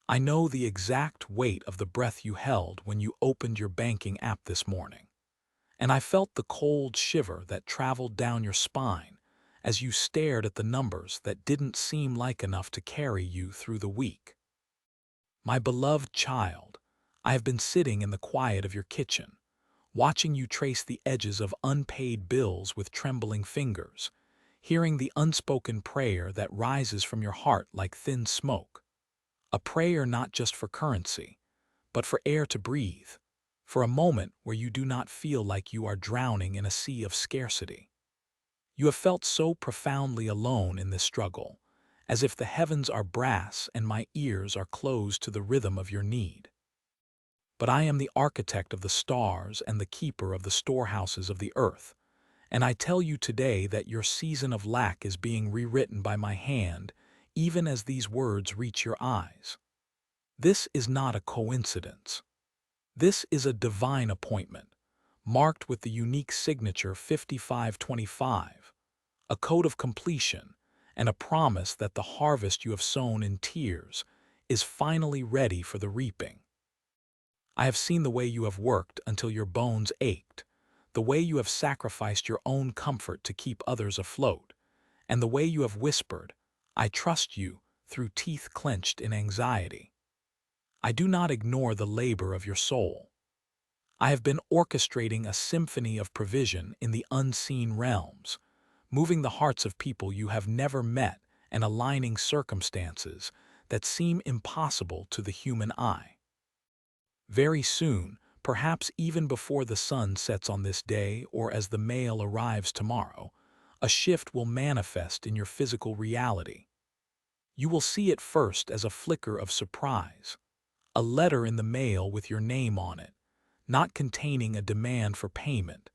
I know the exact weight of the breath you held when you opened your banking app this morning, and I felt the cold shiver that traveled down your spine as you stared at the numbers that didn't seem like enough to carry you through the week. My beloved child, I have been sitting in the quiet of your kitchen, watching you trace the edges of unpaid bills with trembling fingers, hearing the unspoken prayer that rises from your heart like thin smoke. A prayer not just for currency, but for air to breathe, for a moment where you do not feel like you are drowning in a sea of scarcity. You have felt so profoundly alone in this struggle, as if the heavens are brass and my ears are closed to the rhythm of your need. But I am the architect of the stars and the keeper of the storehouses of the earth, and I tell you today that your season of lack is being rewritten by my hand, even as these words reach your eyes. This is not a coincidence. This is a divine appointment, marked with the unique signature 5525, a code of completion, and a promise that the harvest you have sown in tears is finally ready for the reaping. I have seen the way you have worked until your bones ached, the way you have sacrificed your own comfort to keep others afloat, and the way you have whispered, "I trust you," through teeth clenched in anxiety. I do not ignore the labor of your soul. I have been orchestrating a symphony of provision in the unseen realms, moving the hearts of people you have never met and aligning circumstances that seem impossible to the human eye. Very soon, perhaps even before the sun sets on this day or as the mail arrives tomorrow, a shift will manifest in your physical reality. You will see it first as a flicker of surprise, a letter in the mail with your name on it, not containing a demand for payment,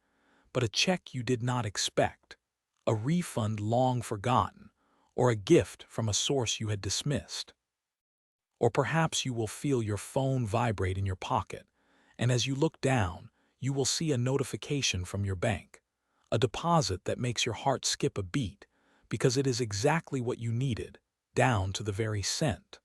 but a check you did not expect, a refund long forgotten, or a gift from a source you had dismissed. Or perhaps you will feel your phone vibrate in your pocket, and as you look down, you will see a notification from your bank, a deposit that makes your heart skip a beat because it is exactly what you needed, down to the very cent.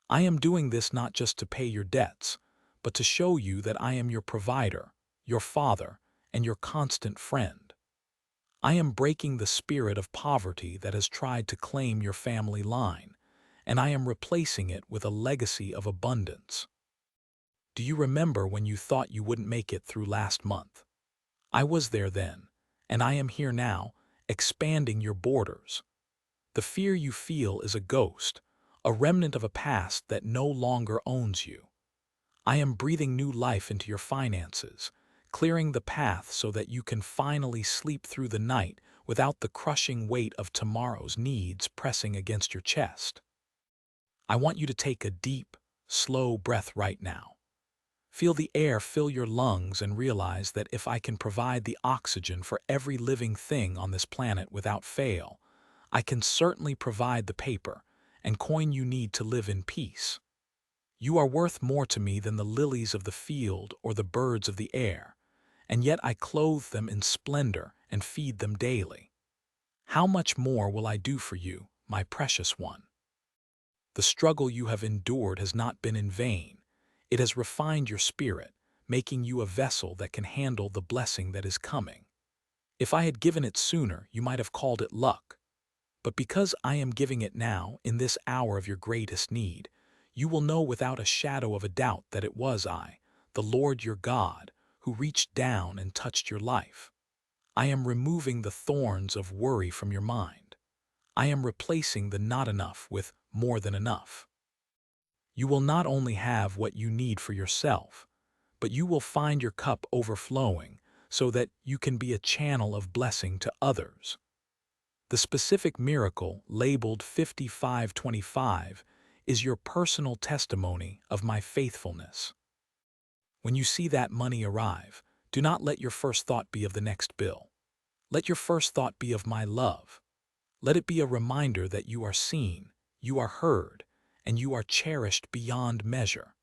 I am doing this not just to pay your debts, but to show you that I am your provider, your father, and your constant friend. I am breaking the spirit of poverty that has tried to claim your family line, and I am replacing it with a legacy of abundance. Do you remember when you thought you wouldn't make it through last month? I was there then, and I am here now, expanding your borders. The fear you feel is a ghost, a remnant of a past that no longer owns you. I am breathing new life into your finances, clearing the path so that you can finally sleep through the night without the crushing weight of tomorrow's needs pressing against your chest. I want you to take a deep, slow breath right now. Feel the air fill your lungs and realize that if I can provide the oxygen for every living thing on this planet without fail, I can certainly provide the paper and coin you need to live in peace. You are worth more to me than the lilies of the field or the birds of the air, and yet I clothe them in splendor and feed them daily. How much more will I do for you, my precious one? The struggle you have endured has not been in vain. It has refined your spirit, making you a vessel that can handle the blessing that is coming. If I had given it sooner, you might have called it luck. But because I am giving it now, in this hour of your greatest need, you will know without a shadow of a doubt that it was I, the Lord your God, who reached down and touched your life. I am removing the thorns of worry from your mind. I am replacing the not enough with more than enough. You will not only have what you need for yourself, but you will find your cup overflowing so that you can be a channel of blessing to others. The specific miracle, labeled 5525, is your personal testimony of my faithfulness. When you see that money arrive, do not let your first thought be of the next bill. Let your first thought be of my love. Let it be a reminder that you are seen, you are heard, and you are cherished beyond measure.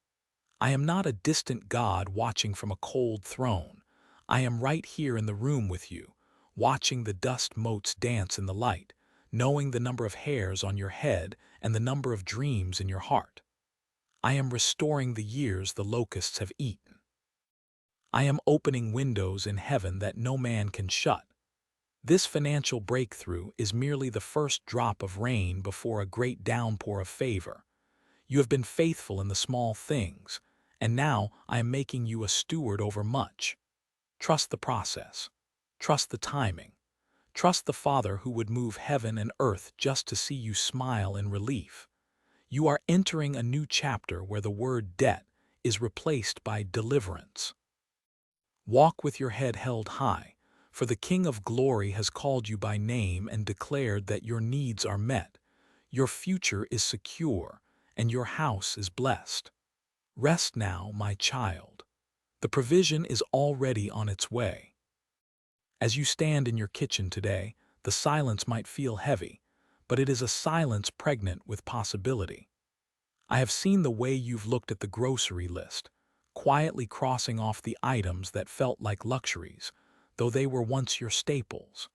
I am not a distant God watching from a cold throne. I am right here in the room with you, watching the dust motes dance in the light, knowing the number of hairs on your head and the number of dreams in your heart. I am restoring the years the locusts have eaten. I am opening windows in heaven that no man can shut. This financial breakthrough is merely the first drop of rain before a great downpour of favor. You have been faithful in the small things, and now I am making you a steward over much. Trust the process. Trust the timing. Trust the Father who would move heaven and earth just to see you smile in relief. You are entering a new chapter where the word debt is replaced by deliverance. Walk with your head held high, for the King of Glory has called you by name and declared that your needs are met, your future is secure, and your house is blessed. Rest now, my child. The provision is already on its way. As you stand in your kitchen today, the silence might feel heavy, but it is a silence pregnant with possibility. I have seen the way you've looked at the grocery list, quietly crossing off the items that felt like luxuries, though they were once your staples.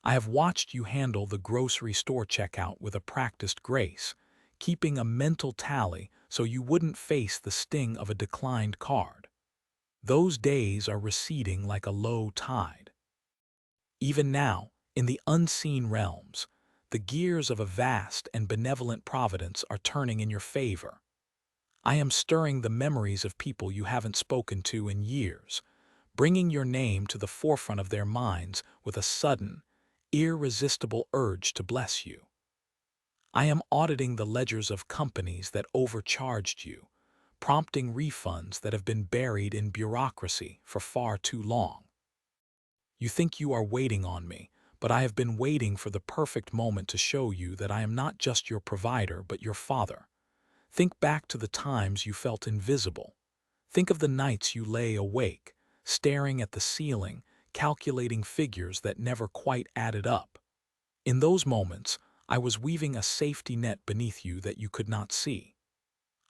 I have watched you handle the grocery store checkout with a practiced grace, keeping a mental tally so you wouldn't face the sting of a declined card. Those days are receding like a low tide. Even now, in the unseen realms, the gears of a vast and benevolent providence are turning in your favor. I am stirring the memories of people you haven't spoken to in years, bringing your name to the forefront of their minds with a sudden, irresistible urge to bless you. I am auditing the ledgers of companies that overcharged you, prompting refunds that have been buried in bureaucracy for far too long. You think you are waiting on me, but I have been waiting for the perfect moment to show you that I am not just your provider but your father. Think back to the times you felt invisible. Think of the nights you lay awake, staring at the ceiling, calculating figures that never quite added up. In those moments, I was weaving a safety net beneath you that you could not see.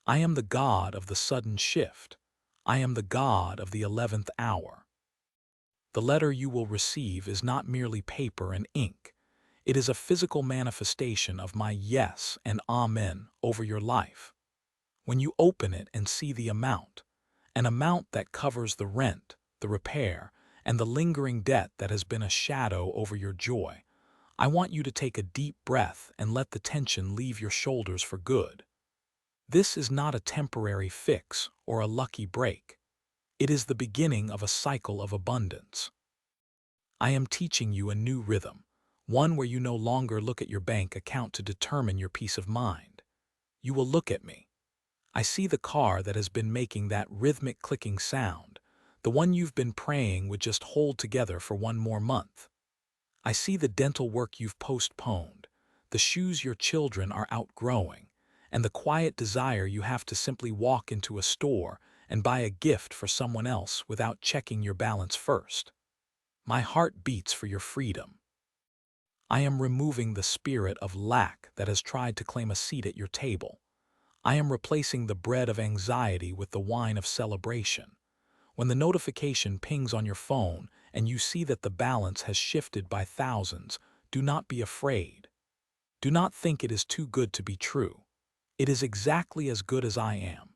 I am the God of the sudden shift. I am the God of the 11th hour. The letter you will receive is not merely paper and ink. It is a physical manifestation of my yes and amen over your life. When you open it and see the amount, an amount that covers the rent, the repair, and the lingering debt that has been a shadow over your joy, I want you to take a deep breath and let the tension leave your shoulders for good. This is not a temporary fix or a lucky break. It is the beginning of a cycle of abundance. I am teaching you a new rhythm, one where you no longer look at your bank account to determine your peace of mind. You will look at me. I see the car that has been making that rhythmic clicking sound, the one you've been praying would just hold together for one more month. I see the dental work you've postponed, the shoes your children are outgrowing, and the quiet desire you have to simply walk into a store and buy a gift for someone else without checking your balance first. My heart beats for your freedom. I am removing the spirit of lack that has tried to claim a seat at your table. I am replacing the bread of anxiety with the wine of celebration. When the notification pings on your phone and you see that the balance has shifted by thousands, do not be afraid. Do not think it is too good to be true. It is exactly as good as I am.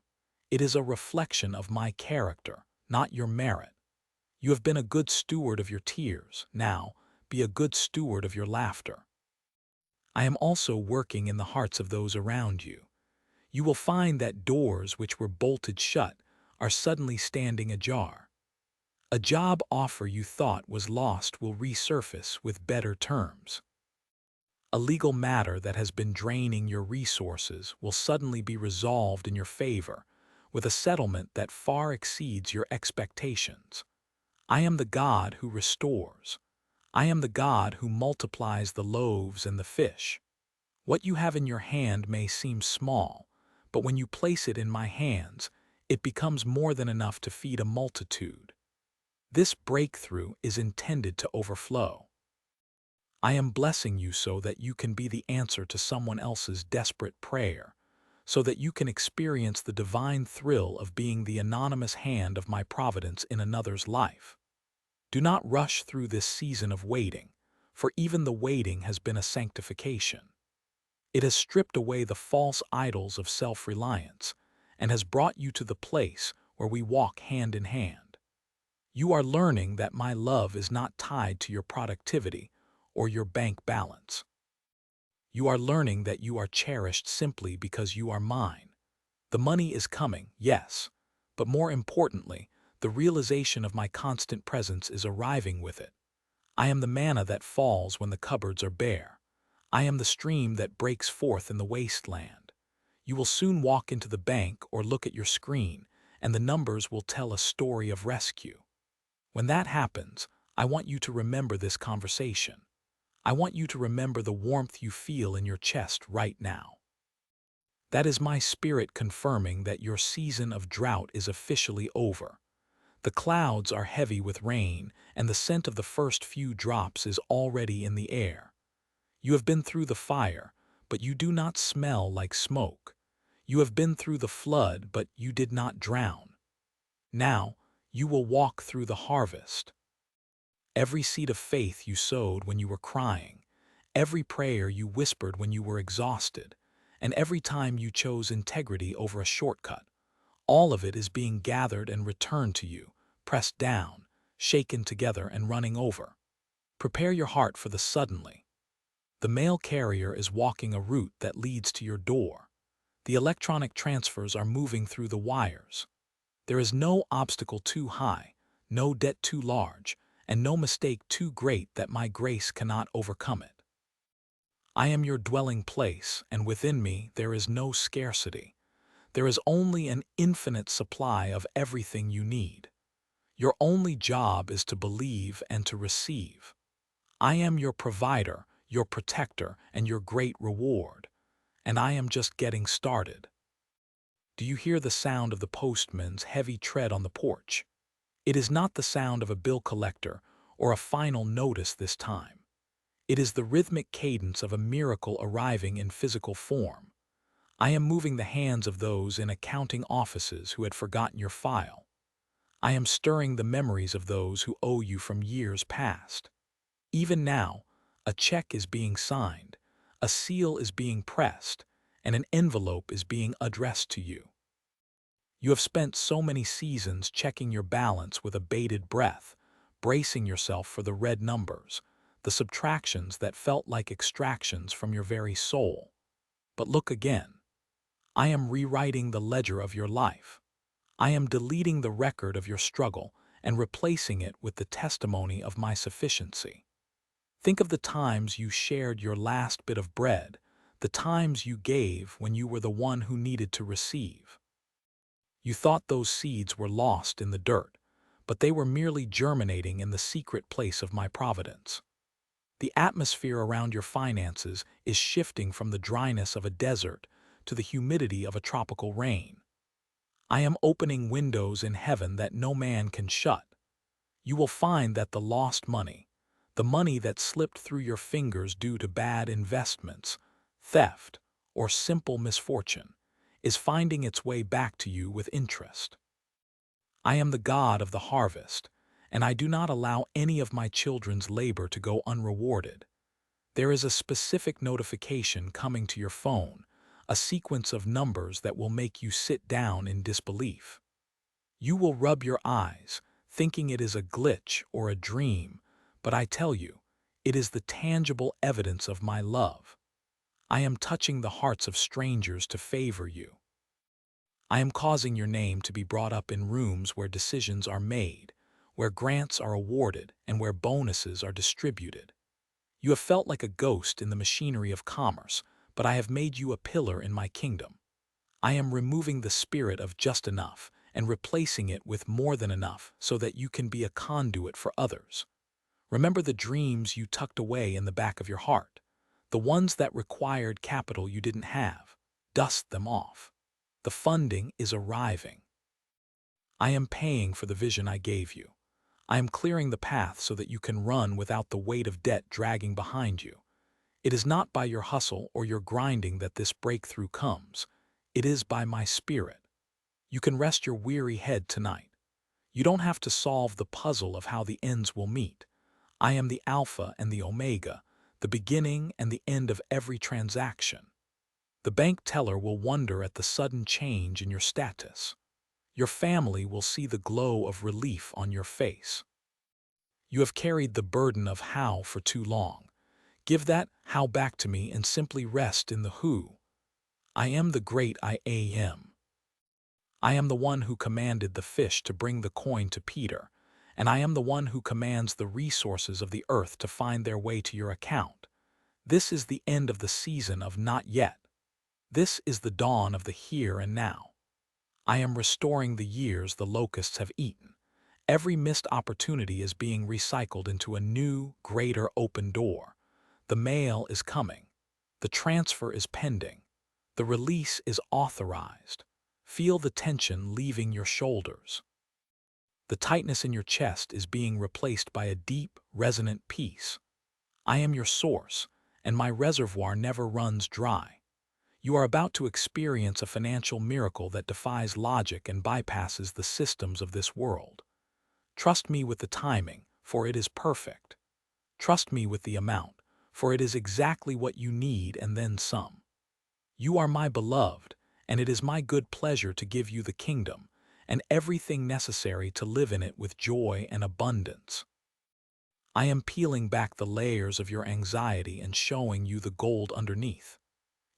It is a reflection of my character, not your merit. You have been a good steward of your tears. Now, be a good steward of your laughter. I am also working in the hearts of those around you. You will find that doors which were bolted shut are suddenly standing ajar. A job offer you thought was lost will resurface with better terms. A legal matter that has been draining your resources will suddenly be resolved in your favor, with a settlement that far exceeds your expectations. I am the God who restores. I am the God who multiplies the loaves and the fish. What you have in your hand may seem small, but when you place it in my hands, it becomes more than enough to feed a multitude. This breakthrough is intended to overflow. I am blessing you so that you can be the answer to someone else's desperate prayer, so that you can experience the divine thrill of being the anonymous hand of my providence in another's life. Do not rush through this season of waiting, for even the waiting has been a sanctification. It has stripped away the false idols of self-reliance, and has brought you to the place where we walk hand in hand. You are learning that my love is not tied to your productivity or your bank balance. You are learning that you are cherished simply because you are mine. The money is coming, yes, but more importantly, the realization of my constant presence is arriving with it. I am the manna that falls when the cupboards are bare. I am the stream that breaks forth in the wasteland. You will soon walk into the bank or look at your screen, and the numbers will tell a story of rescue. When that happens, I want you to remember this conversation. I want you to remember the warmth you feel in your chest right now. That is my spirit confirming that your season of drought is officially over. The clouds are heavy with rain, and the scent of the first few drops is already in the air. You have been through the fire, but you do not smell like smoke. You have been through the flood, but you did not drown. Now, you will walk through the harvest. Every seed of faith you sowed when you were crying, every prayer you whispered when you were exhausted, and every time you chose integrity over a shortcut, all of it is being gathered and returned to you, pressed down, shaken together, and running over. Prepare your heart for the suddenly. The mail carrier is walking a route that leads to your door. The electronic transfers are moving through the wires. There is no obstacle too high, no debt too large, and no mistake too great that my grace cannot overcome it. I am your dwelling place, and within me there is no scarcity. There is only an infinite supply of everything you need. Your only job is to believe and to receive. I am your provider, your protector, and your great reward, and I am just getting started. Do you hear the sound of the postman's heavy tread on the porch? It is not the sound of a bill collector or a final notice this time. It is the rhythmic cadence of a miracle arriving in physical form. I am moving the hands of those in accounting offices who had forgotten your file. I am stirring the memories of those who owe you from years past. Even now, a check is being signed, a seal is being pressed, and an envelope is being addressed to you. You have spent so many seasons checking your balance with a bated breath, bracing yourself for the red numbers, the subtractions that felt like extractions from your very soul. But look again. I am rewriting the ledger of your life. I am deleting the record of your struggle and replacing it with the testimony of my sufficiency. Think of the times you shared your last bit of bread, the times you gave when you were the one who needed to receive. You thought those seeds were lost in the dirt, but they were merely germinating in the secret place of my providence. The atmosphere around your finances is shifting from the dryness of a desert to the humidity of a tropical rain. I am opening windows in heaven that no man can shut. You will find that the lost money, the money that slipped through your fingers due to bad investments, theft, or simple misfortune, is finding its way back to you with interest. I am the God of the harvest, and I do not allow any of my children's labor to go unrewarded. There is a specific notification coming to your phone, a sequence of numbers that will make you sit down in disbelief. You will rub your eyes, thinking it is a glitch or a dream, but I tell you, it is the tangible evidence of my love. I am touching the hearts of strangers to favor you. I am causing your name to be brought up in rooms where decisions are made, where grants are awarded, and where bonuses are distributed. You have felt like a ghost in the machinery of commerce, but I have made you a pillar in my kingdom. I am removing the spirit of just enough and replacing it with more than enough so that you can be a conduit for others. Remember the dreams you tucked away in the back of your heart, the ones that required capital you didn't have. Dust them off. The funding is arriving. I am paying for the vision I gave you. I am clearing the path so that you can run without the weight of debt dragging behind you. It is not by your hustle or your grinding that this breakthrough comes. It is by my spirit. You can rest your weary head tonight. You don't have to solve the puzzle of how the ends will meet. I am the Alpha and the Omega, the beginning and the end of every transaction. The bank teller will wonder at the sudden change in your status. Your family will see the glow of relief on your face. You have carried the burden of how for too long. Give that how back to me and simply rest in the who. I am the great I am. I am the one who commanded the fish to bring the coin to Peter, and I am the one who commands the resources of the earth to find their way to your account. This is the end of the season of not yet. This is the dawn of the here and now. I am restoring the years the locusts have eaten. Every missed opportunity is being recycled into a new, greater open door. The mail is coming. The transfer is pending. The release is authorized. Feel the tension leaving your shoulders. The tightness in your chest is being replaced by a deep, resonant peace. I am your source, and my reservoir never runs dry. You are about to experience a financial miracle that defies logic and bypasses the systems of this world. Trust me with the timing, for it is perfect. Trust me with the amount, for it is exactly what you need and then some. You are my beloved, and it is my good pleasure to give you the kingdom and everything necessary to live in it with joy and abundance. I am peeling back the layers of your anxiety and showing you the gold underneath.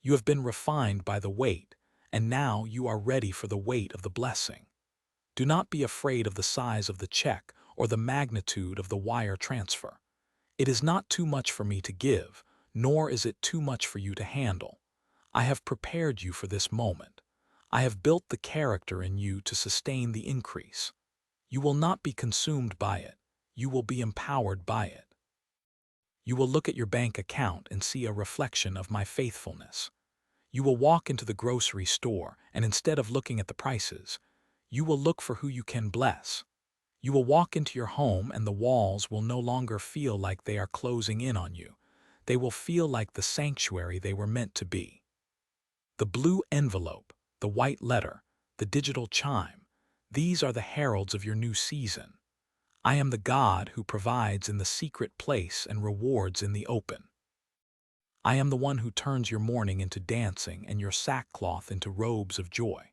You have been refined by the weight, and now you are ready for the weight of the blessing. Do not be afraid of the size of the check or the magnitude of the wire transfer. It is not too much for me to give, nor is it too much for you to handle. I have prepared you for this moment. I have built the character in you to sustain the increase. You will not be consumed by it. You will be empowered by it. You will look at your bank account and see a reflection of my faithfulness. You will walk into the grocery store, and instead of looking at the prices, you will look for who you can bless. You will walk into your home, and the walls will no longer feel like they are closing in on you. They will feel like the sanctuary they were meant to be. The blue envelope, the white letter, the digital chime, these are the heralds of your new season. I am the God who provides in the secret place and rewards in the open. I am the one who turns your mourning into dancing and your sackcloth into robes of joy.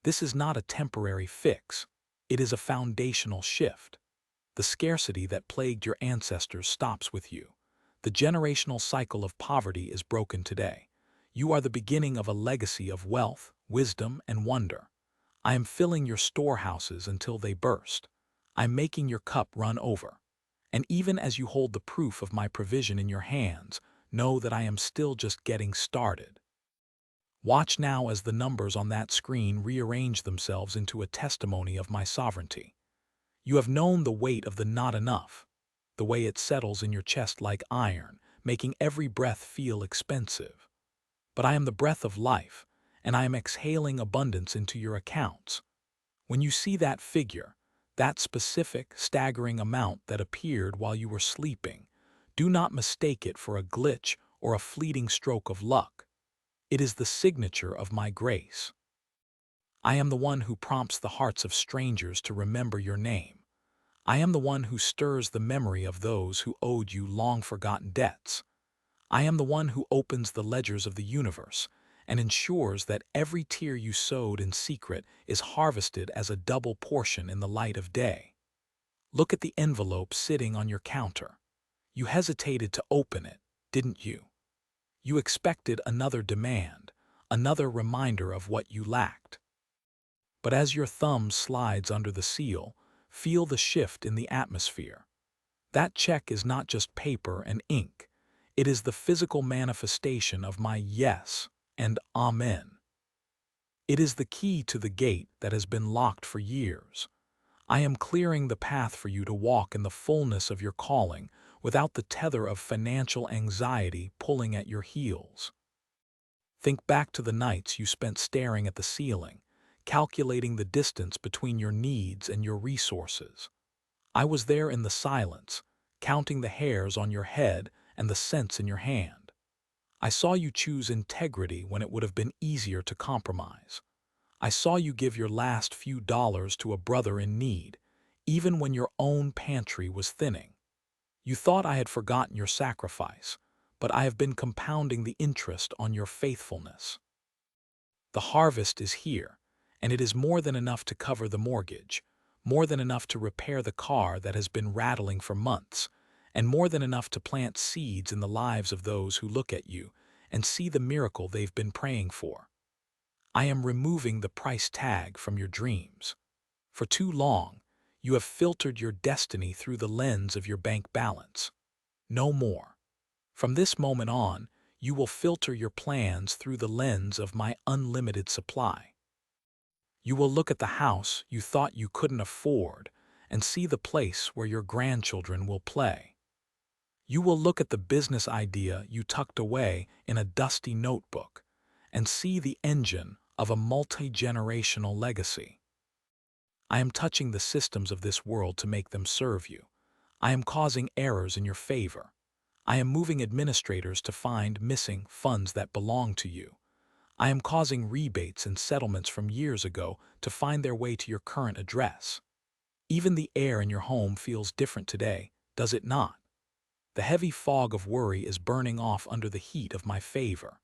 This is not a temporary fix. It is a foundational shift. The scarcity that plagued your ancestors stops with you. The generational cycle of poverty is broken today. You are the beginning of a legacy of wealth, wisdom, and wonder. I am filling your storehouses until they burst. I am making your cup run over. And even as you hold the proof of my provision in your hands, know that I am still just getting started. Watch now as the numbers on that screen rearrange themselves into a testimony of my sovereignty. You have known the weight of the not enough, the way it settles in your chest like iron, making every breath feel expensive. But I am the breath of life, and I am exhaling abundance into your accounts. When you see that figure, that specific, staggering amount that appeared while you were sleeping, do not mistake it for a glitch or a fleeting stroke of luck. It is the signature of my grace. I am the one who prompts the hearts of strangers to remember your name. I am the one who stirs the memory of those who owed you long-forgotten debts. I am the one who opens the ledgers of the universe and ensures that every tear you sowed in secret is harvested as a double portion in the light of day. Look at the envelope sitting on your counter. You hesitated to open it, didn't you? You expected another demand, another reminder of what you lacked. But as your thumb slides under the seal, feel the shift in the atmosphere. That check is not just paper and ink. It is the physical manifestation of my yes and amen. It is the key to the gate that has been locked for years. I am clearing the path for you to walk in the fullness of your calling without the tether of financial anxiety pulling at your heels. Think back to the nights you spent staring at the ceiling, calculating the distance between your needs and your resources. I was there in the silence, counting the hairs on your head and the cents in your hand. I saw you choose integrity when it would have been easier to compromise. I saw you give your last few dollars to a brother in need, even when your own pantry was thinning. You thought I had forgotten your sacrifice, but I have been compounding the interest on your faithfulness. The harvest is here, and it is more than enough to cover the mortgage, more than enough to repair the car that has been rattling for months, and more than enough to plant seeds in the lives of those who look at you and see the miracle they've been praying for. I am removing the price tag from your dreams. For too long, you have filtered your destiny through the lens of your bank balance. No more. From this moment on, you will filter your plans through the lens of my unlimited supply. You will look at the house you thought you couldn't afford and see the place where your grandchildren will play. You will look at the business idea you tucked away in a dusty notebook and see the engine of a multi-generational legacy. I am touching the systems of this world to make them serve you. I am causing errors in your favor. I am moving administrators to find missing funds that belong to you. I am causing rebates and settlements from years ago to find their way to your current address. Even the air in your home feels different today, does it not? The heavy fog of worry is burning off under the heat of my favor.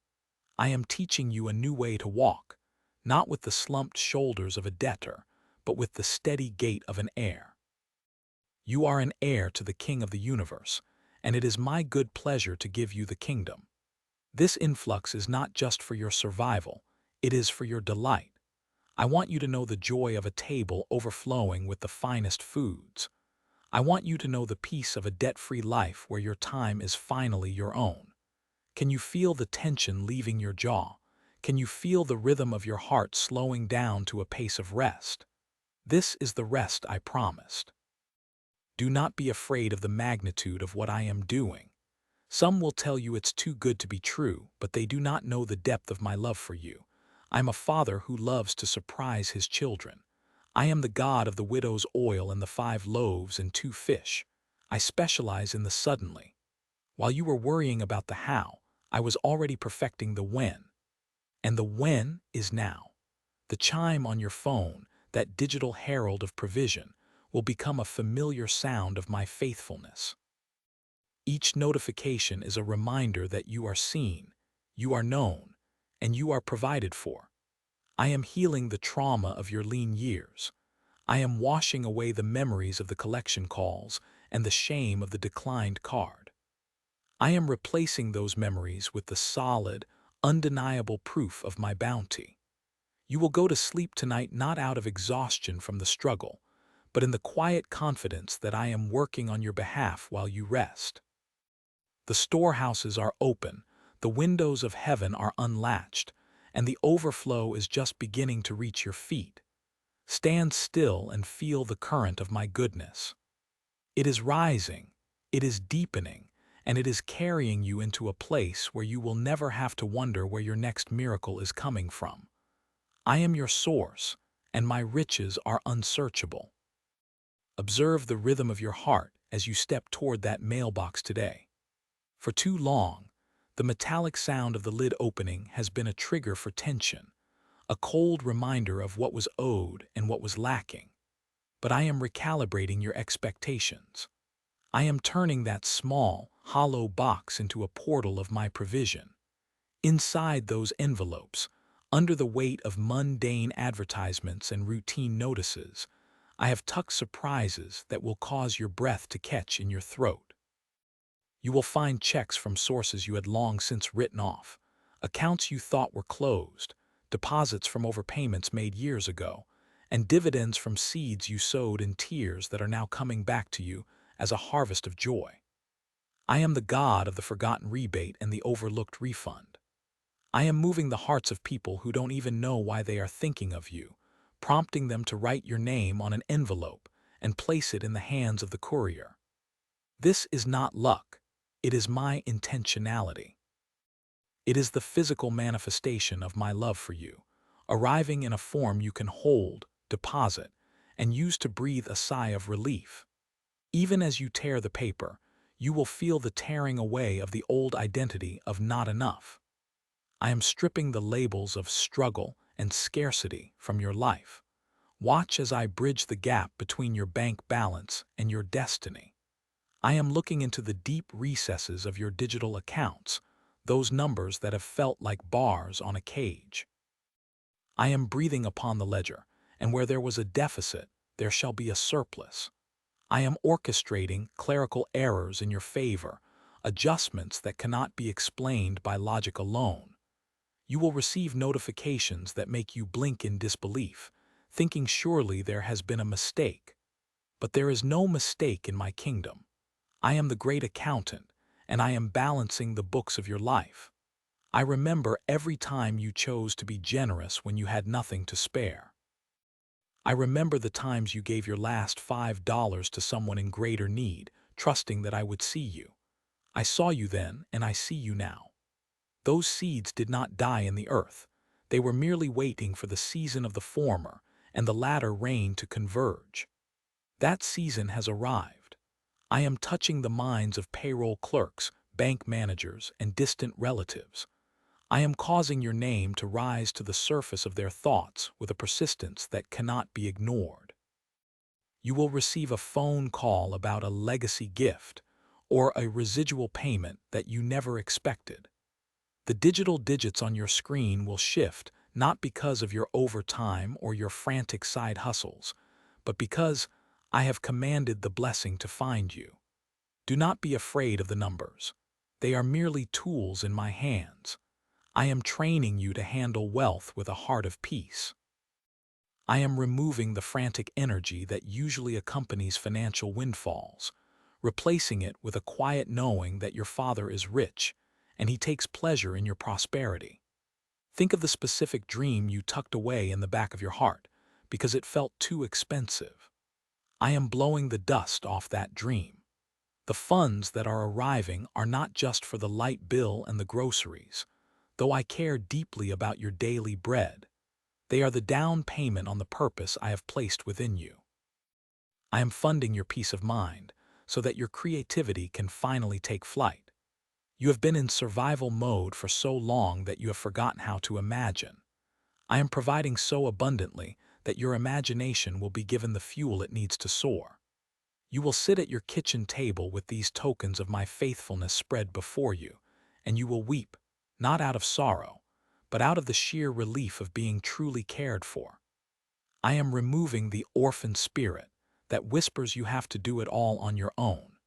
I am teaching you a new way to walk, not with the slumped shoulders of a debtor, but with the steady gait of an heir. You are an heir to the King of the universe, and it is my good pleasure to give you the kingdom. This influx is not just for your survival, it is for your delight. I want you to know the joy of a table overflowing with the finest foods. I want you to know the peace of a debt-free life where your time is finally your own. Can you feel the tension leaving your jaw? Can you feel the rhythm of your heart slowing down to a pace of rest? This is the rest I promised. Do not be afraid of the magnitude of what I am doing. Some will tell you it's too good to be true, but they do not know the depth of my love for you. I'm a father who loves to surprise his children. I am the God of the widow's oil and the 5 loaves and 2 fish. I specialize in the suddenly. While you were worrying about the how, I was already perfecting the when. And the when is now. The chime on your phone, that digital herald of provision, will become a familiar sound of my faithfulness. Each notification is a reminder that you are seen, you are known, and you are provided for. I am healing the trauma of your lean years. I am washing away the memories of the collection calls and the shame of the declined card. I am replacing those memories with the solid, undeniable proof of my bounty. You will go to sleep tonight not out of exhaustion from the struggle, but in the quiet confidence that I am working on your behalf while you rest. The storehouses are open, the windows of heaven are unlatched, and the overflow is just beginning to reach your feet. Stand still and feel the current of my goodness. It is rising, it is deepening, and it is carrying you into a place where you will never have to wonder where your next miracle is coming from. I am your source, and my riches are unsearchable. Observe the rhythm of your heart as you step toward that mailbox today. For too long, the metallic sound of the lid opening has been a trigger for tension, a cold reminder of what was owed and what was lacking. But I am recalibrating your expectations. I am turning that small, hollow box into a portal of my provision. Inside those envelopes, under the weight of mundane advertisements and routine notices, I have tucked surprises that will cause your breath to catch in your throat. You will find checks from sources you had long since written off, accounts you thought were closed, deposits from overpayments made years ago, and dividends from seeds you sowed in tears that are now coming back to you as a harvest of joy. I am the God of the forgotten rebate and the overlooked refund. I am moving the hearts of people who don't even know why they are thinking of you, prompting them to write your name on an envelope and place it in the hands of the courier. This is not luck, it is my intentionality. It is the physical manifestation of my love for you, arriving in a form you can hold, deposit, and use to breathe a sigh of relief. Even as you tear the paper, you will feel the tearing away of the old identity of not enough. I am stripping the labels of struggle and scarcity from your life. Watch as I bridge the gap between your bank balance and your destiny. I am looking into the deep recesses of your digital accounts, those numbers that have felt like bars on a cage. I am breathing upon the ledger, and where there was a deficit, there shall be a surplus. I am orchestrating clerical errors in your favor, adjustments that cannot be explained by logic alone. You will receive notifications that make you blink in disbelief, thinking surely there has been a mistake. But there is no mistake in my kingdom. I am the great accountant, and I am balancing the books of your life. I remember every time you chose to be generous when you had nothing to spare. I remember the times you gave your last $5 to someone in greater need, trusting that I would see you. I saw you then, and I see you now. Those seeds did not die in the earth. They were merely waiting for the season of the former and the latter rain to converge. That season has arrived. I am touching the minds of payroll clerks, bank managers, and distant relatives. I am causing your name to rise to the surface of their thoughts with a persistence that cannot be ignored. You will receive a phone call about a legacy gift or a residual payment that you never expected. The digital digits on your screen will shift not because of your overtime or your frantic side hustles, but because I have commanded the blessing to find you. Do not be afraid of the numbers. They are merely tools in my hands. I am training you to handle wealth with a heart of peace. I am removing the frantic energy that usually accompanies financial windfalls, replacing it with a quiet knowing that your Father is rich and he takes pleasure in your prosperity. Think of the specific dream you tucked away in the back of your heart because it felt too expensive. I am blowing the dust off that dream. The funds that are arriving are not just for the light bill and the groceries, though I care deeply about your daily bread. They are the down payment on the purpose I have placed within you. I am funding your peace of mind so that your creativity can finally take flight. You have been in survival mode for so long that you have forgotten how to imagine. I am providing so abundantly that your imagination will be given the fuel it needs to soar. You will sit at your kitchen table with these tokens of my faithfulness spread before you, and you will weep, not out of sorrow, but out of the sheer relief of being truly cared for. I am removing the orphan spirit that whispers you have to do it all on your own.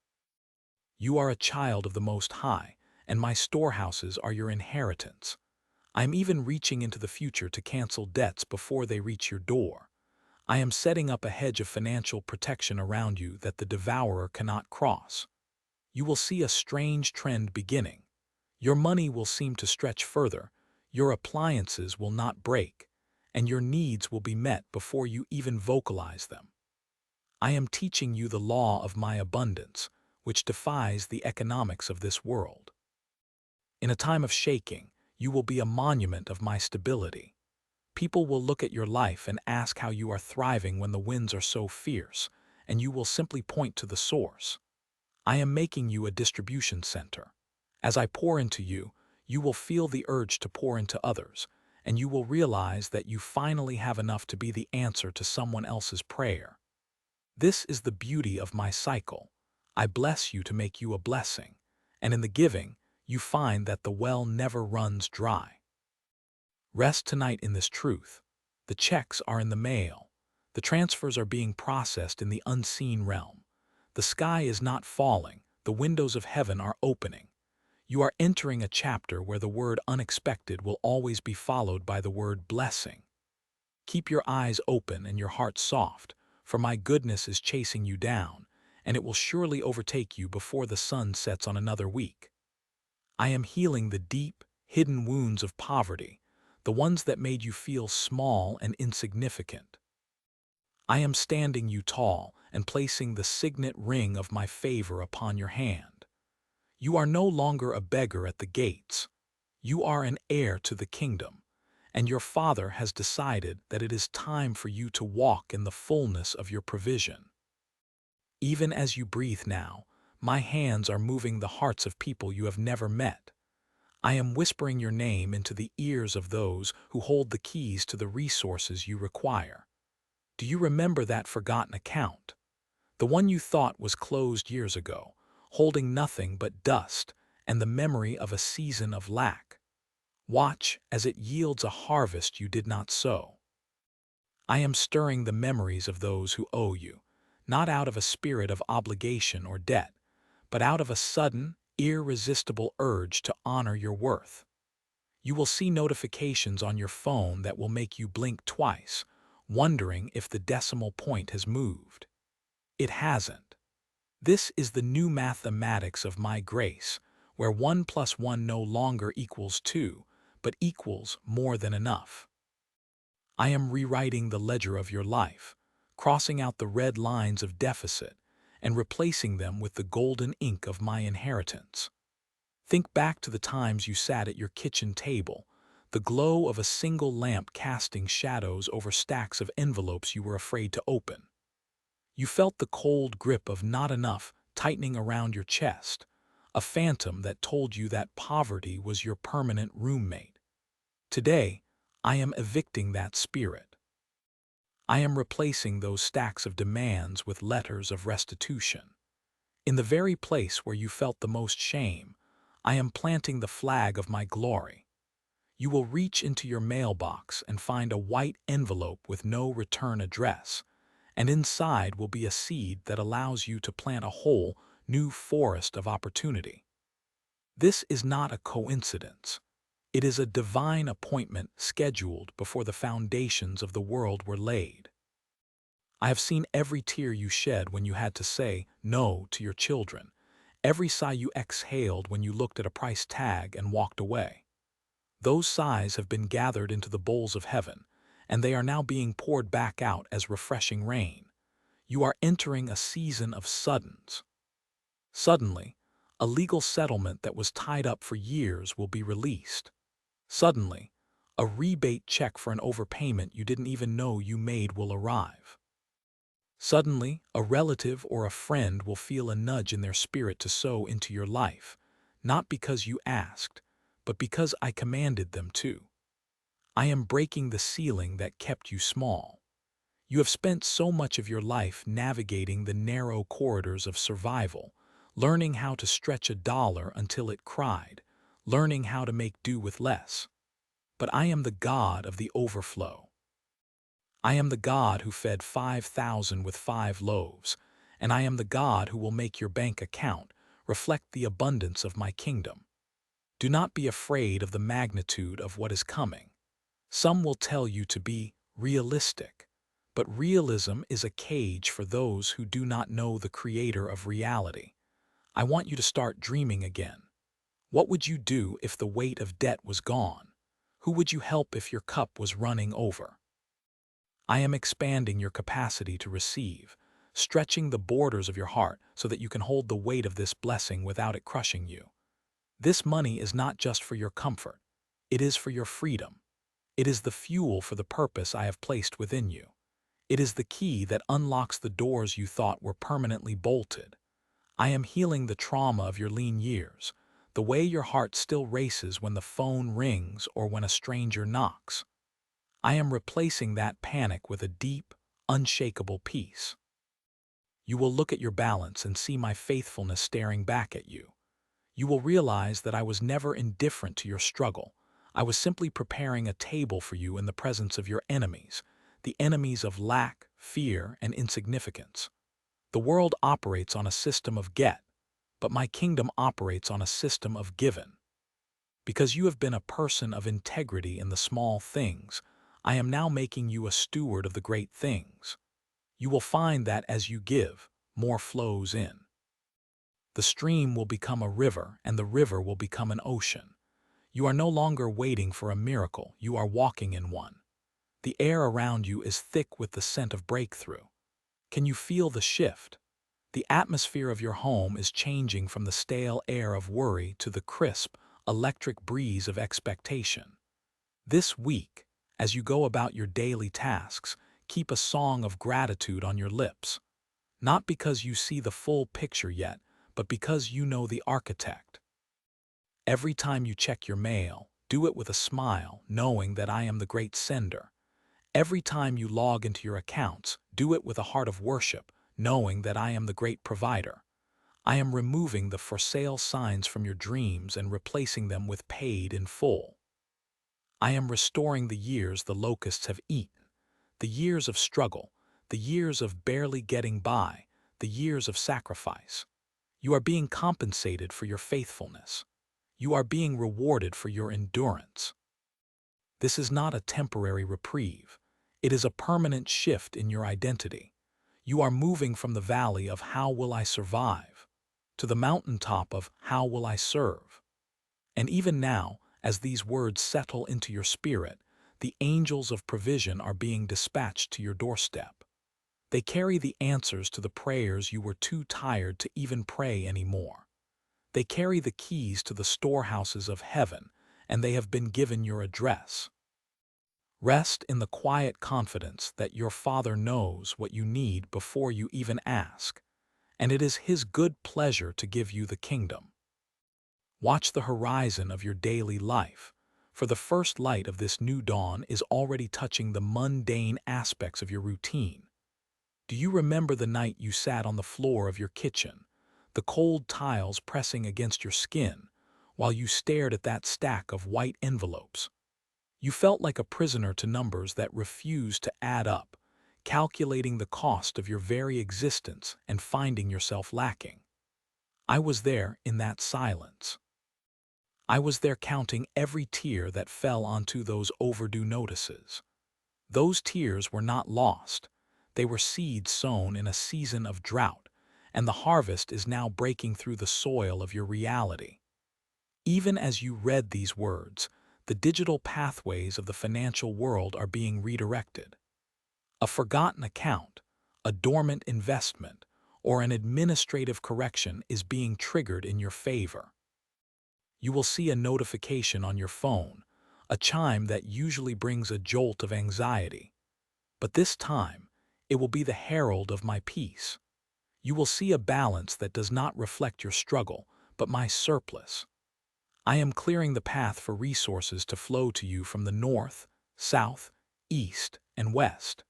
You are a child of the Most High, and my storehouses are your inheritance. I am even reaching into the future to cancel debts before they reach your door. I am setting up a hedge of financial protection around you that the devourer cannot cross. You will see a strange trend beginning. Your money will seem to stretch further, your appliances will not break, and your needs will be met before you even vocalize them. I am teaching you the law of my abundance, which defies the economics of this world. In a time of shaking, you will be a monument of my stability. People will look at your life and ask how you are thriving when the winds are so fierce, and you will simply point to the source. I am making you a distribution center. As I pour into you, you will feel the urge to pour into others, and you will realize that you finally have enough to be the answer to someone else's prayer. This is the beauty of my cycle. I bless you to make you a blessing, and in the giving, you find that the well never runs dry. Rest tonight in this truth. The checks are in the mail. The transfers are being processed in the unseen realm. The sky is not falling. The windows of heaven are opening. You are entering a chapter where the word unexpected will always be followed by the word blessing. Keep your eyes open and your heart soft, for my goodness is chasing you down, and it will surely overtake you before the sun sets on another week. I am healing the deep, hidden wounds of poverty, the ones that made you feel small and insignificant. I am standing you tall and placing the signet ring of my favor upon your hand. You are no longer a beggar at the gates. You are an heir to the kingdom, and your Father has decided that it is time for you to walk in the fullness of your provision. Even as you breathe now, my hands are moving the hearts of people you have never met. I am whispering your name into the ears of those who hold the keys to the resources you require. Do you remember that forgotten account? The one you thought was closed years ago, holding nothing but dust and the memory of a season of lack. Watch as it yields a harvest you did not sow. I am stirring the memories of those who owe you, not out of a spirit of obligation or debt, but out of a sudden, irresistible urge to honor your worth. You will see notifications on your phone that will make you blink twice, wondering if the decimal point has moved. It hasn't. This is the new mathematics of my grace, where 1 plus 1 no longer equals 2, but equals more than enough. I am rewriting the ledger of your life, crossing out the red lines of deficit and replacing them with the golden ink of my inheritance. Think back to the times you sat at your kitchen table, the glow of a single lamp casting shadows over stacks of envelopes you were afraid to open. You felt the cold grip of not enough tightening around your chest, a phantom that told you that poverty was your permanent roommate. Today, I am evicting that spirit. I am replacing those stacks of demands with letters of restitution. In the very place where you felt the most shame, I am planting the flag of my glory. You will reach into your mailbox and find a white envelope with no return address, and inside will be a seed that allows you to plant a whole new forest of opportunity. This is not a coincidence. It is a divine appointment scheduled before the foundations of the world were laid. I have seen every tear you shed when you had to say no to your children, every sigh you exhaled when you looked at a price tag and walked away. Those sighs have been gathered into the bowls of heaven, and they are now being poured back out as refreshing rain. You are entering a season of suddens. Suddenly, a legal settlement that was tied up for years will be released. Suddenly, a rebate check for an overpayment you didn't even know you made will arrive. Suddenly, a relative or a friend will feel a nudge in their spirit to sow into your life, not because you asked, but because I commanded them to. I am breaking the ceiling that kept you small. You have spent so much of your life navigating the narrow corridors of survival, learning how to stretch a dollar until it cried, learning how to make do with less. But I am the God of the overflow. I am the God who fed 5,000 with 5 loaves, and I am the God who will make your bank account reflect the abundance of my kingdom. Do not be afraid of the magnitude of what is coming. Some will tell you to be realistic, but realism is a cage for those who do not know the creator of reality. I want you to start dreaming again. What would you do if the weight of debt was gone? Who would you help if your cup was running over? I am expanding your capacity to receive, stretching the borders of your heart so that you can hold the weight of this blessing without it crushing you. This money is not just for your comfort. It is for your freedom. It is the fuel for the purpose I have placed within you. It is the key that unlocks the doors you thought were permanently bolted. I am healing the trauma of your lean years, the way your heart still races when the phone rings or when a stranger knocks. I am replacing that panic with a deep, unshakable peace. You will look at your balance and see my faithfulness staring back at you. You will realize that I was never indifferent to your struggle. I was simply preparing a table for you in the presence of your enemies, the enemies of lack, fear, and insignificance. The world operates on a system of get, but my kingdom operates on a system of given. Because you have been a person of integrity in the small things, I am now making you a steward of the great things. You will find that as you give, more flows in. The stream will become a river, and the river will become an ocean. You are no longer waiting for a miracle, you are walking in one. The air around you is thick with the scent of breakthrough. Can you feel the shift? The atmosphere of your home is changing from the stale air of worry to the crisp, electric breeze of expectation. This week, as you go about your daily tasks, keep a song of gratitude on your lips. Not because you see the full picture yet, but because you know the architect. Every time you check your mail, do it with a smile, knowing that I am the great sender. Every time you log into your accounts, do it with a heart of worship, knowing that I am the great provider. I am removing the for sale signs from your dreams and replacing them with paid in full. I am restoring the years the locusts have eaten, the years of struggle, the years of barely getting by, the years of sacrifice. You are being compensated for your faithfulness. You are being rewarded for your endurance. This is not a temporary reprieve. It is a permanent shift in your identity. You are moving from the valley of "how will I survive" to the mountaintop of "how will I serve." And even now, as these words settle into your spirit, the angels of provision are being dispatched to your doorstep. They carry the answers to the prayers you were too tired to even pray anymore. They carry the keys to the storehouses of heaven, and they have been given your address. Rest in the quiet confidence that your Father knows what you need before you even ask, and it is His good pleasure to give you the kingdom. Watch the horizon of your daily life, for the first light of this new dawn is already touching the mundane aspects of your routine. Do you remember the night you sat on the floor of your kitchen, the cold tiles pressing against your skin, while you stared at that stack of white envelopes? You felt like a prisoner to numbers that refused to add up, calculating the cost of your very existence and finding yourself lacking. I was there in that silence. I was there counting every tear that fell onto those overdue notices. Those tears were not lost. They were seeds sown in a season of drought, and the harvest is now breaking through the soil of your reality. Even as you read these words, the digital pathways of the financial world are being redirected. A forgotten account, a dormant investment, or an administrative correction is being triggered in your favor. You will see a notification on your phone, a chime that usually brings a jolt of anxiety. But this time, it will be the herald of my peace. You will see a balance that does not reflect your struggle, but my surplus. I am clearing the path for resources to flow to you from the north, south, east, and west.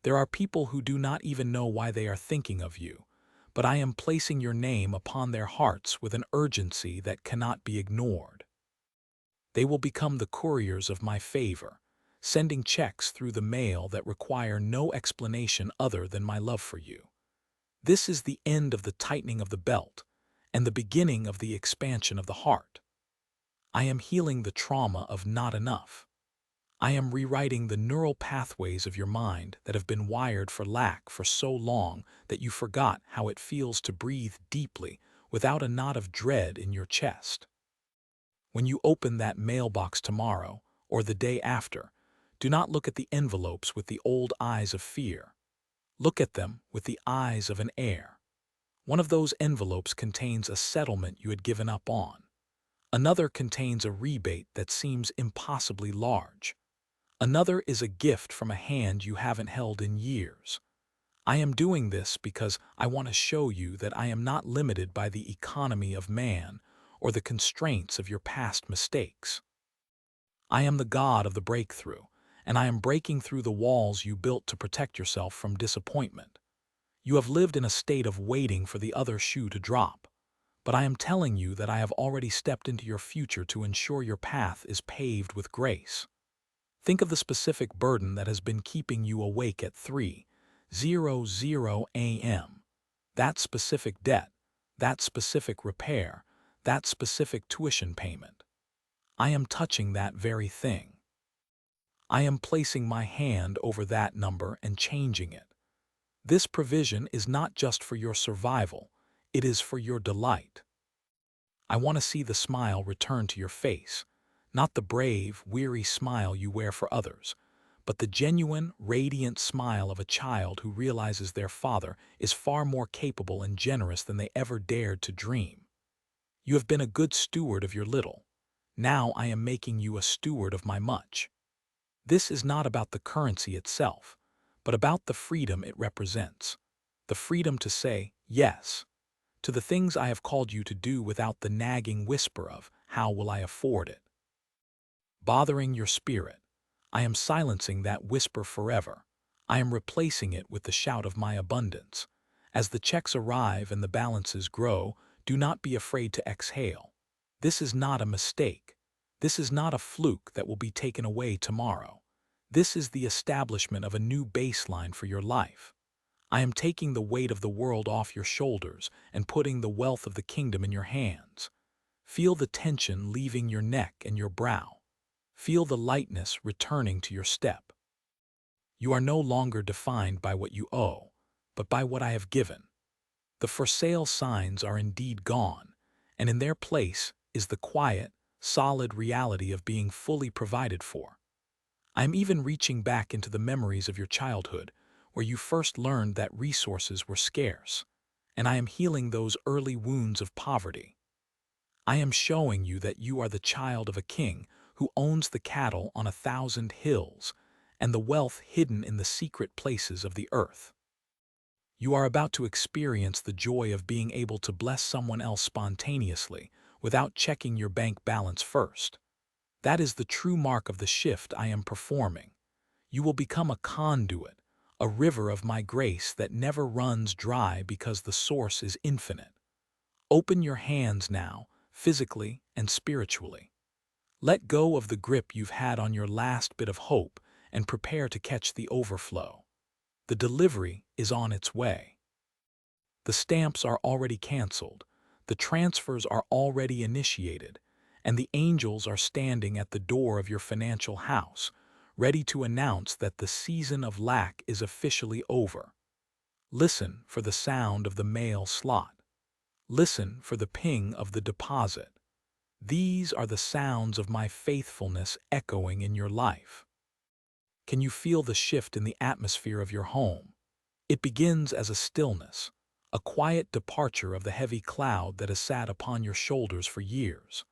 There are people who do not even know why they are thinking of you, but I am placing your name upon their hearts with an urgency that cannot be ignored. They will become the couriers of my favor, sending checks through the mail that require no explanation other than my love for you. This is the end of the tightening of the belt and the beginning of the expansion of the heart. I am healing the trauma of not enough. I am rewriting the neural pathways of your mind that have been wired for lack for so long that you forgot how it feels to breathe deeply without a knot of dread in your chest. When you open that mailbox tomorrow or the day after, do not look at the envelopes with the old eyes of fear. Look at them with the eyes of an heir. One of those envelopes contains a settlement you had given up on. Another contains a rebate that seems impossibly large. Another is a gift from a hand you haven't held in years. I am doing this because I want to show you that I am not limited by the economy of man or the constraints of your past mistakes. I am the God of the breakthrough, and I am breaking through the walls you built to protect yourself from disappointment. You have lived in a state of waiting for the other shoe to drop, but I am telling you that I have already stepped into your future to ensure your path is paved with grace. Think of the specific burden that has been keeping you awake at 3:00 a.m. That specific debt, that specific repair, that specific tuition payment. I am touching that very thing. I am placing my hand over that number and changing it. This provision is not just for your survival, it is for your delight. I want to see the smile return to your face, not the brave, weary smile you wear for others, but the genuine, radiant smile of a child who realizes their father is far more capable and generous than they ever dared to dream. You have been a good steward of your little. Now I am making you a steward of my much. This is not about the currency itself, but about the freedom it represents. The freedom to say yes to the things I have called you to do without the nagging whisper of, "How will I afford it?" Bothering your spirit. I am silencing that whisper forever. I am replacing it with the shout of my abundance. As the checks arrive and the balances grow, do not be afraid to exhale. This is not a mistake. This is not a fluke that will be taken away tomorrow. This is the establishment of a new baseline for your life. I am taking the weight of the world off your shoulders and putting the wealth of the kingdom in your hands. Feel the tension leaving your neck and your brow. Feel the lightness returning to your step. You are no longer defined by what you owe, but by what I have given. The for sale signs are indeed gone, and in their place is the quiet, solid reality of being fully provided for. I am even reaching back into the memories of your childhood, where you first learned that resources were scarce, and I am healing those early wounds of poverty. I am showing you that you are the child of a king who owns the cattle on 1,000 hills and the wealth hidden in the secret places of the earth. You are about to experience the joy of being able to bless someone else spontaneously without checking your bank balance first. That is the true mark of the shift I am performing. You will become a conduit, a river of my grace that never runs dry because the source is infinite. Open your hands now, physically and spiritually. Let go of the grip you've had on your last bit of hope and prepare to catch the overflow. The delivery is on its way. The stamps are already canceled, the transfers are already initiated, and the angels are standing at the door of your financial house, ready to announce that the season of lack is officially over. Listen for the sound of the mail slot. Listen for the ping of the deposit. These are the sounds of my faithfulness echoing in your life. Can you feel the shift in the atmosphere of your home? It begins as a stillness, a quiet departure of the heavy cloud that has sat upon your shoulders for years.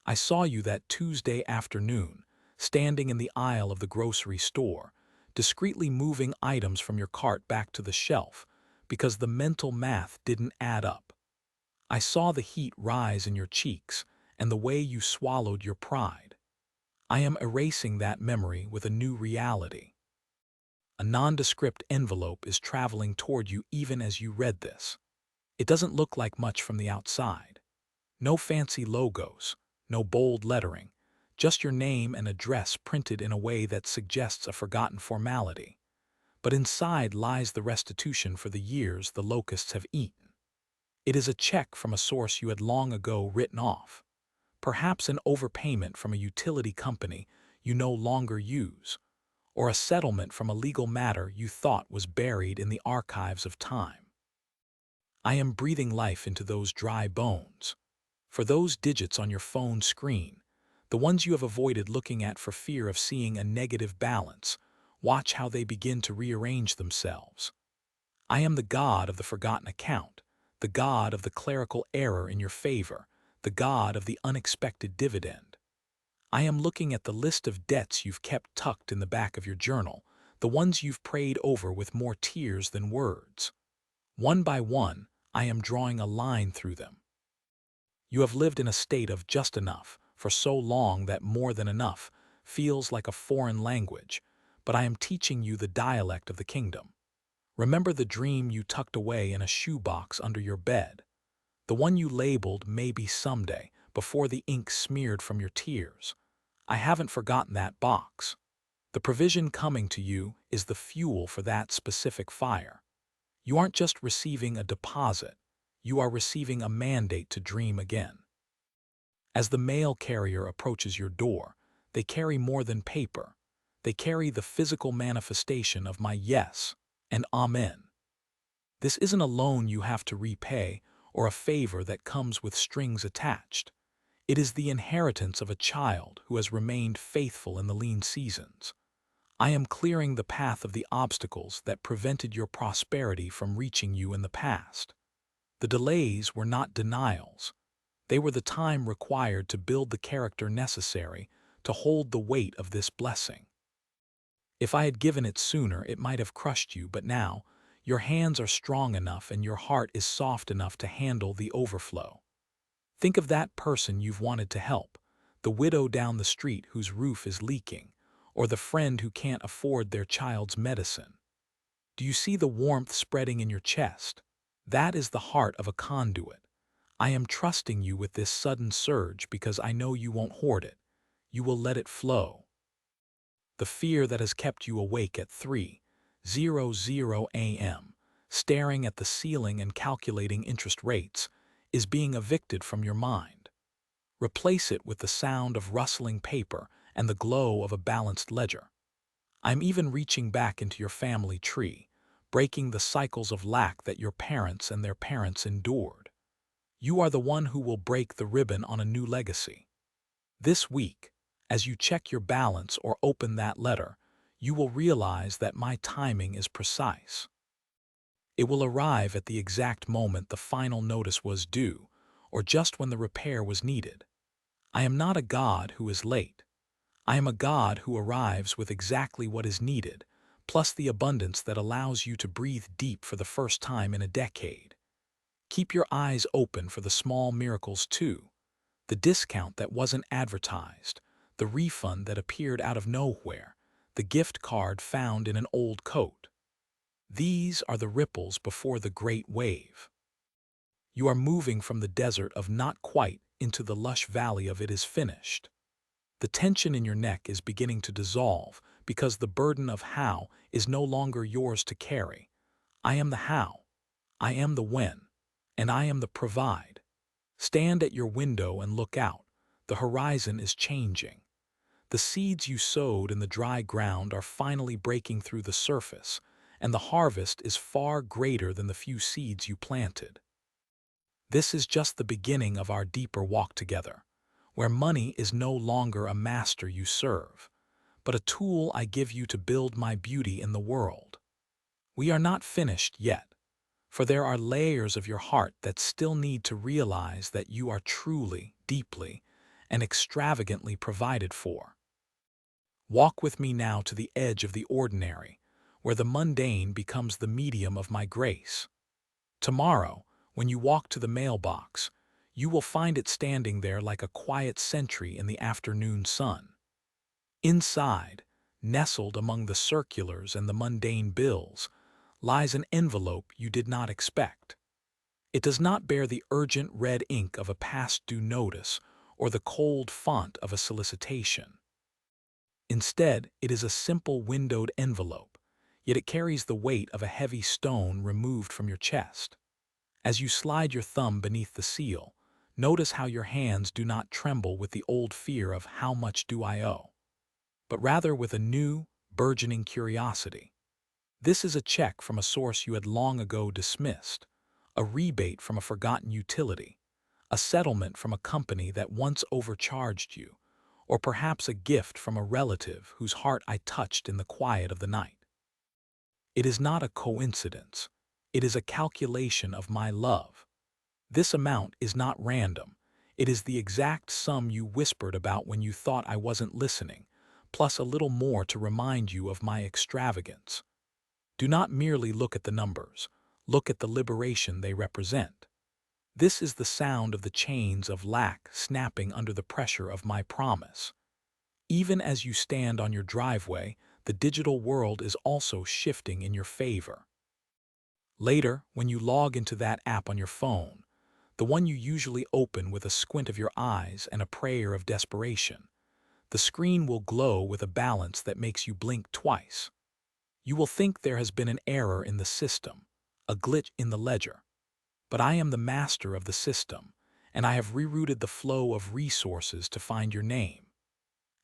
I saw you that Tuesday afternoon, standing in the aisle of the grocery store, discreetly moving items from your cart back to the shelf because the mental math didn't add up. I saw the heat rise in your cheeks and the way you swallowed your pride. I am erasing that memory with a new reality. A nondescript envelope is traveling toward you even as you read this. It doesn't look like much from the outside. No fancy logos, no bold lettering, just your name and address printed in a way that suggests a forgotten formality. But inside lies the restitution for the years the locusts have eaten. It is a check from a source you had long ago written off. Perhaps an overpayment from a utility company you no longer use, or a settlement from a legal matter you thought was buried in the archives of time. I am breathing life into those dry bones. For those digits on your phone screen, the ones you have avoided looking at for fear of seeing a negative balance, watch how they begin to rearrange themselves. I am the God of the forgotten account, the God of the clerical error in your favor, the God of the unexpected dividend. I am looking at the list of debts you've kept tucked in the back of your journal, the ones you've prayed over with more tears than words. One by one, I am drawing a line through them. You have lived in a state of just enough for so long that more than enough feels like a foreign language, but I am teaching you the dialect of the kingdom. Remember the dream you tucked away in a shoebox under your bed, the one you labeled maybe someday before the ink smeared from your tears. I haven't forgotten that box. The provision coming to you is the fuel for that specific fire. You aren't just receiving a deposit, you are receiving a mandate to dream again. As the mail carrier approaches your door, they carry more than paper. They carry the physical manifestation of my yes and amen. This isn't a loan you have to repay or a favor that comes with strings attached. It is the inheritance of a child who has remained faithful in the lean seasons. I am clearing the path of the obstacles that prevented your prosperity from reaching you in the past. The delays were not denials. They were the time required to build the character necessary to hold the weight of this blessing. If I had given it sooner, it might have crushed you, but now, your hands are strong enough and your heart is soft enough to handle the overflow. Think of that person you've wanted to help, the widow down the street whose roof is leaking, or the friend who can't afford their child's medicine. Do you see the warmth spreading in your chest? That is the heart of a conduit. I am trusting you with this sudden surge because I know you won't hoard it. you will let it flow. The fear that has kept you awake at 3:00 a.m., staring at the ceiling and calculating interest rates, is being evicted from your mind. Replace it with the sound of rustling paper and the glow of a balanced ledger. I'm even reaching back into your family tree, breaking the cycles of lack that your parents and their parents endured. You are the one who will break the ribbon on a new legacy. This week, as you check your balance or open that letter, you will realize that my timing is precise. It will arrive at the exact moment the final notice was due, or just when the repair was needed. I am not a God who is late. I am a God who arrives with exactly what is needed, plus the abundance that allows you to breathe deep for the first time in a decade. Keep your eyes open for the small miracles too. The discount that wasn't advertised, the refund that appeared out of nowhere, the gift card found in an old coat. These are the ripples before the great wave. You are moving from the desert of not quite into the lush valley of it is finished. The tension in your neck is beginning to dissolve because the burden of how is no longer yours to carry. I am the how, I am the when, and I am the provide. Stand at your window and look out. The horizon is changing. The seeds you sowed in the dry ground are finally breaking through the surface, and the harvest is far greater than the few seeds you planted. This is just the beginning of our deeper walk together, where money is no longer a master you serve, but a tool I give you to build my beauty in the world. We are not finished yet, for there are layers of your heart that still need to realize that you are truly, deeply, and extravagantly provided for. Walk with me now to the edge of the ordinary, where the mundane becomes the medium of my grace. Tomorrow, when you walk to the mailbox, you will find it standing there like a quiet sentry in the afternoon sun. Inside, nestled among the circulars and the mundane bills, lies an envelope you did not expect. It does not bear the urgent red ink of a past due notice or the cold font of a solicitation. Instead, it is a simple windowed envelope, yet it carries the weight of a heavy stone removed from your chest. As you slide your thumb beneath the seal, notice how your hands do not tremble with the old fear of how much do I owe, but rather with a new, burgeoning curiosity. This is a check from a source you had long ago dismissed, a rebate from a forgotten utility, a settlement from a company that once overcharged you, or perhaps a gift from a relative whose heart I touched in the quiet of the night. It is not a coincidence. It is a calculation of my love. This amount is not random. It is the exact sum you whispered about when you thought I wasn't listening, plus a little more to remind you of my extravagance. Do not merely look at the numbers. Look at the liberation they represent. This is the sound of the chains of lack snapping under the pressure of my promise. Even as you stand on your driveway, the digital world is also shifting in your favor. Later, when you log into that app on your phone, the one you usually open with a squint of your eyes and a prayer of desperation, the screen will glow with a balance that makes you blink twice. You will think there has been an error in the system, a glitch in the ledger. But I am the master of the system, and I have rerouted the flow of resources to find your name.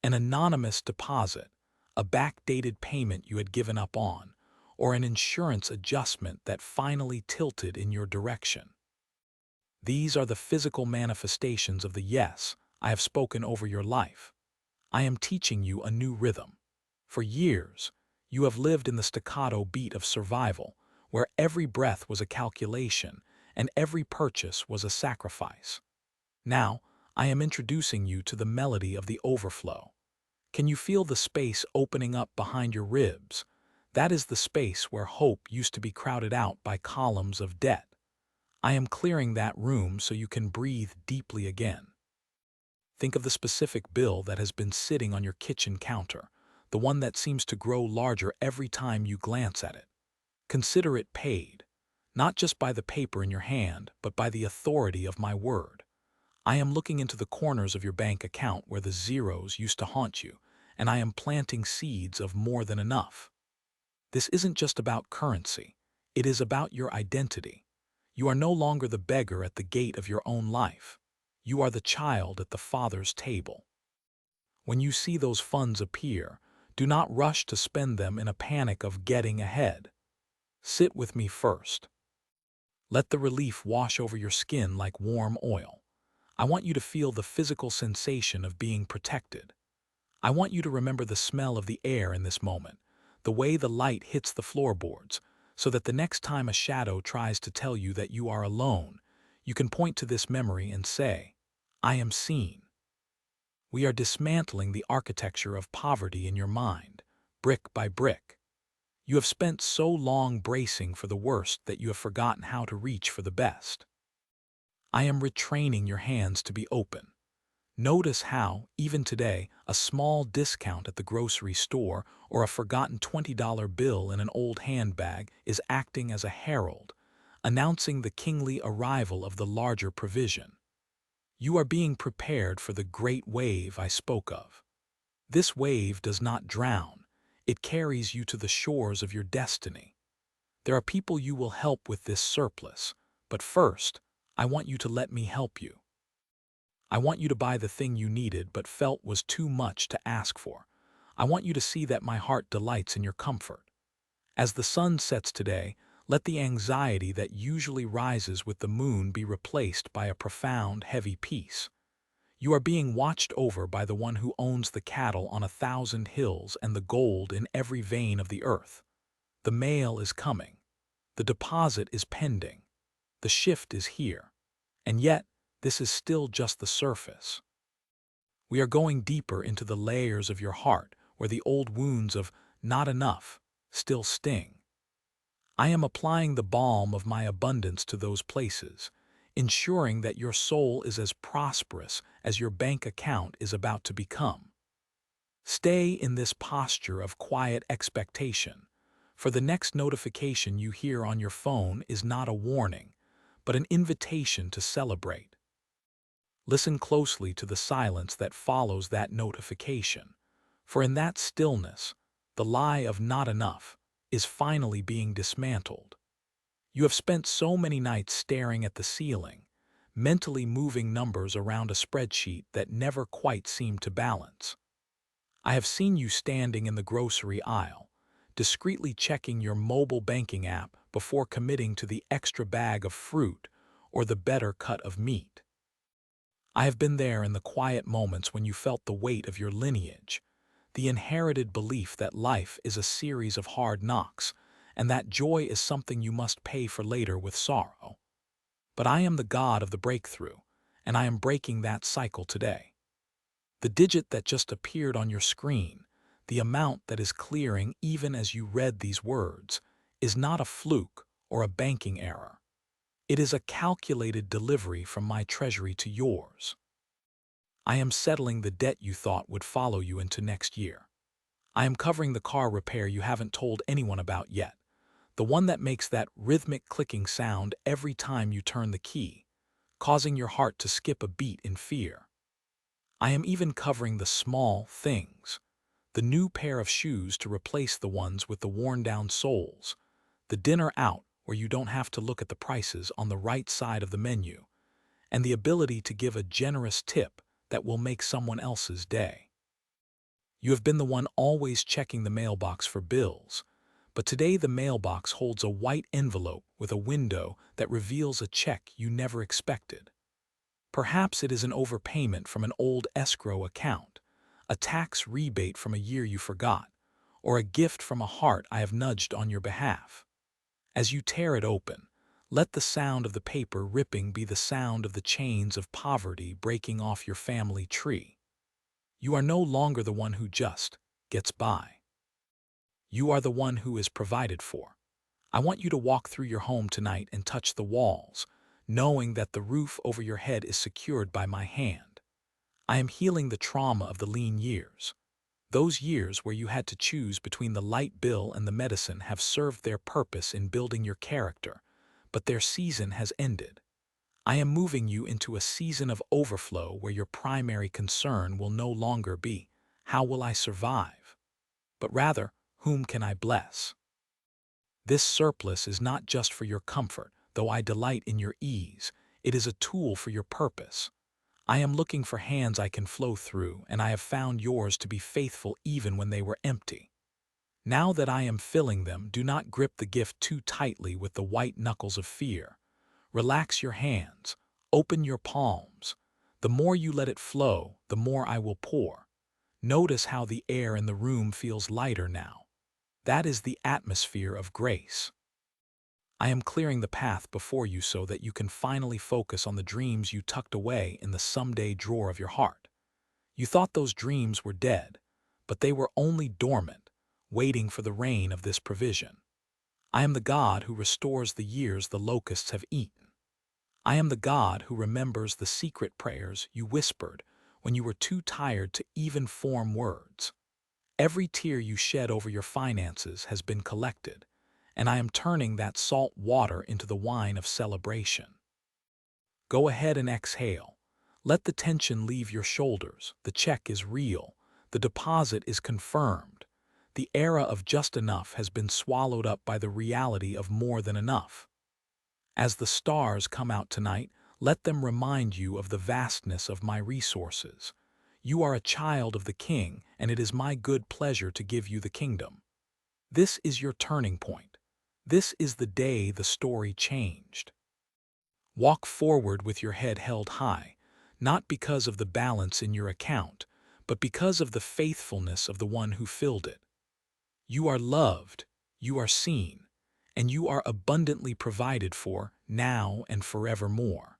An anonymous deposit, a backdated payment you had given up on, or an insurance adjustment that finally tilted in your direction. These are the physical manifestations of the yes I have spoken over your life. I am teaching you a new rhythm. For years, you have lived in the staccato beat of survival, where every breath was a calculation and every purchase was a sacrifice. Now, I am introducing you to the melody of the overflow. Can you feel the space opening up behind your ribs? That is the space where hope used to be crowded out by columns of debt. I am clearing that room so you can breathe deeply again. Think of the specific bill that has been sitting on your kitchen counter, the one that seems to grow larger every time you glance at it. Consider it paid, not just by the paper in your hand, but by the authority of my word. I am looking into the corners of your bank account where the zeros used to haunt you, and I am planting seeds of more than enough. This isn't just about currency. It is about your identity. You are no longer the beggar at the gate of your own life. You are the child at the Father's table. When you see those funds appear, do not rush to spend them in a panic of getting ahead. Sit with me first. Let the relief wash over your skin like warm oil. I want you to feel the physical sensation of being protected. I want you to remember the smell of the air in this moment, the way the light hits the floorboards, so that the next time a shadow tries to tell you that you are alone, you can point to this memory and say, I am seen. We are dismantling the architecture of poverty in your mind, brick by brick. You have spent so long bracing for the worst that you have forgotten how to reach for the best. I am retraining your hands to be open. Notice how, even today, a small discount at the grocery store or a forgotten $20 bill in an old handbag is acting as a herald, announcing the kingly arrival of the larger provision. You are being prepared for the great wave I spoke of. This wave does not drown. It carries you to the shores of your destiny. There are people you will help with this surplus, but first, I want you to let me help you. I want you to buy the thing you needed but felt was too much to ask for. I want you to see that my heart delights in your comfort. As the sun sets today, let the anxiety that usually rises with the moon be replaced by a profound, heavy peace. You are being watched over by the one who owns the cattle on 1,000 hills and the gold in every vein of the earth. The mail is coming. The deposit is pending. The shift is here. And yet, this is still just the surface. We are going deeper into the layers of your heart where the old wounds of not enough still sting. I am applying the balm of my abundance to those places, ensuring that your soul is as prosperous as your bank account is about to become. Stay in this posture of quiet expectation, for the next notification you hear on your phone is not a warning, but an invitation to celebrate. Listen closely to the silence that follows that notification, for in that stillness, the lie of not enough is finally being dismantled. You have spent so many nights staring at the ceiling, mentally moving numbers around a spreadsheet that never quite seemed to balance. I have seen you standing in the grocery aisle, discreetly checking your mobile banking app before committing to the extra bag of fruit or the better cut of meat. I have been there in the quiet moments when you felt the weight of your lineage, the inherited belief that life is a series of hard knocks, and that joy is something you must pay for later with sorrow. But I am the God of the breakthrough, and I am breaking that cycle today. The digit that just appeared on your screen, the amount that is clearing even as you read these words, is not a fluke or a banking error. It is a calculated delivery from my treasury to yours. I am settling the debt you thought would follow you into next year. I am covering the car repair you haven't told anyone about yet, the one that makes that rhythmic clicking sound every time you turn the key, causing your heart to skip a beat in fear. I am even covering the small things, the new pair of shoes to replace the ones with the worn-down soles, the dinner out where you don't have to look at the prices on the right side of the menu, and the ability to give a generous tip that will make someone else's day. You have been the one always checking the mailbox for bills, but today the mailbox holds a white envelope with a window that reveals a check you never expected. Perhaps it is an overpayment from an old escrow account, a tax rebate from a year you forgot, or a gift from a heart I have nudged on your behalf. As you tear it open, let the sound of the paper ripping be the sound of the chains of poverty breaking off your family tree. You are no longer the one who just gets by. You are the one who is provided for. I want you to walk through your home tonight and touch the walls, knowing that the roof over your head is secured by my hand. I am healing the trauma of the lean years. Those years where you had to choose between the light bill and the medicine have served their purpose in building your character, but their season has ended. I am moving you into a season of overflow where your primary concern will no longer be, how will I survive? But rather, whom can I bless? This surplus is not just for your comfort, though I delight in your ease. It is a tool for your purpose. I am looking for hands I can flow through, and I have found yours to be faithful even when they were empty. Now that I am filling them, do not grip the gift too tightly with the white knuckles of fear. Relax your hands, open your palms. The more you let it flow, the more I will pour. Notice how the air in the room feels lighter now. That is the atmosphere of grace. I am clearing the path before you so that you can finally focus on the dreams you tucked away in the someday drawer of your heart. You thought those dreams were dead, but they were only dormant, waiting for the rain of this provision. I am the God who restores the years the locusts have eaten. I am the God who remembers the secret prayers you whispered when you were too tired to even form words. Every tear you shed over your finances has been collected, and I am turning that salt water into the wine of celebration. Go ahead and exhale. Let the tension leave your shoulders. The check is real. The deposit is confirmed. The era of just enough has been swallowed up by the reality of more than enough. As the stars come out tonight, let them remind you of the vastness of my resources. You are a child of the King, and it is my good pleasure to give you the kingdom. This is your turning point. This is the day the story changed. Walk forward with your head held high, not because of the balance in your account, but because of the faithfulness of the one who filled it. You are loved, you are seen, and you are abundantly provided for now and forevermore.